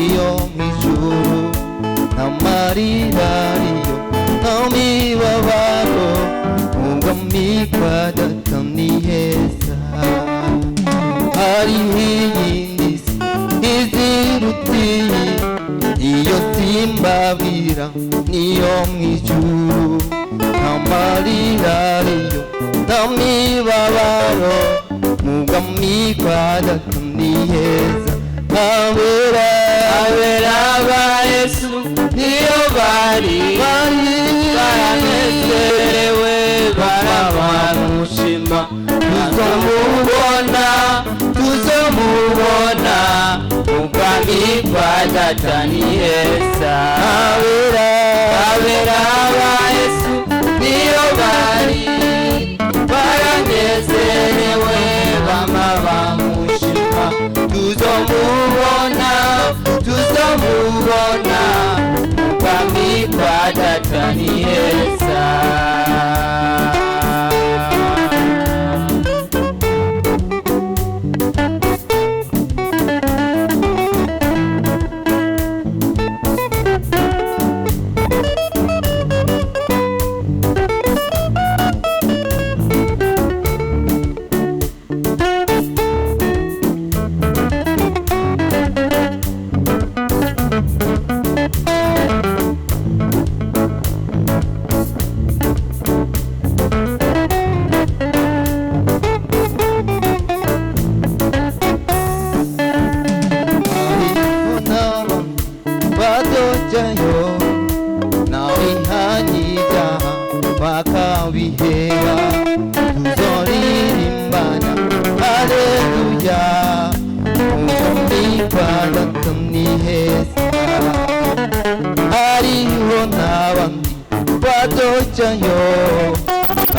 niyo mw'ijuru n'amarira ariyo n'imibabaro ubwami kwa data ni heza hariho iyindi si izirutiye iyo simbabwira niyo mw'ijuru n'amarira ariyo n'imibabaro ubwami kwa data ni heza abera ba Yesu niyo bari baranezerewe baramushima tuzomubona ubwami kwa data ni heza abera ba Yesu niyo bari baranezerewe bamushima tuzomubona ubwami kwa data ni heza bakabiheba tuzoririmbana haleluya ubwami kwa data ni heza hariho n'abandi bazojayo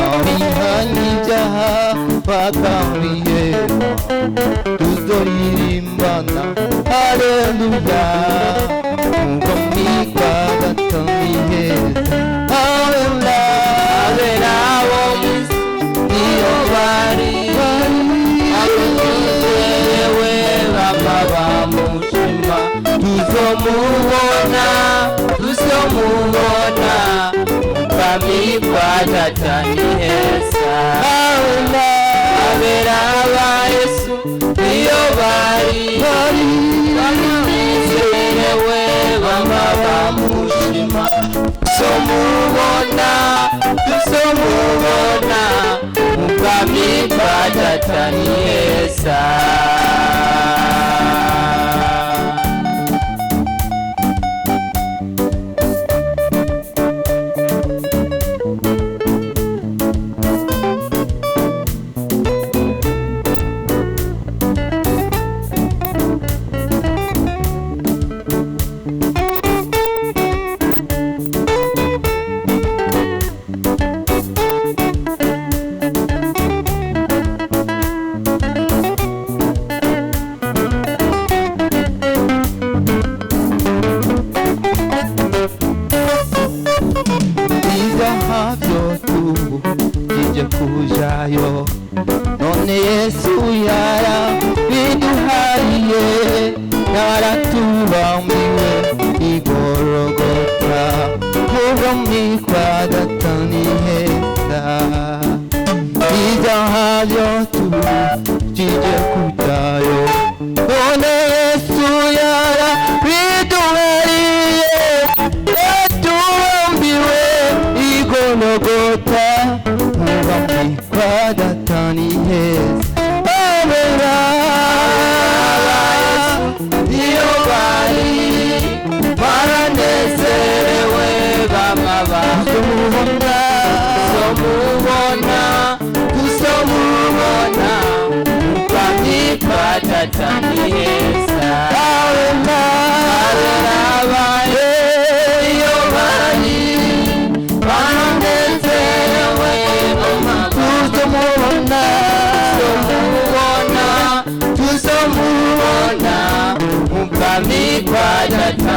abihanye ibyaha bakabiheba tuzoririmbana haleluya ubwami kwa data ni heza tuzomubona ubwami kwa data ni heza abera ba Yesu niyo bari baranezerewe bamushima tuzomubona ubwami kwa data ni heza kujayo none Yesu yarabiduhariye yaratubambiwe igorogota ubwami kwa data ni heza ibyaha tuje kujayo none Yesu yarabiduhariye yatubambiwe igorogota kwa data ni heza abera niyo bari baranezerewe tuzomubona ubwami kwa data ni heza abera niyo bari baranezerewe tuzomubona ubwami kwa data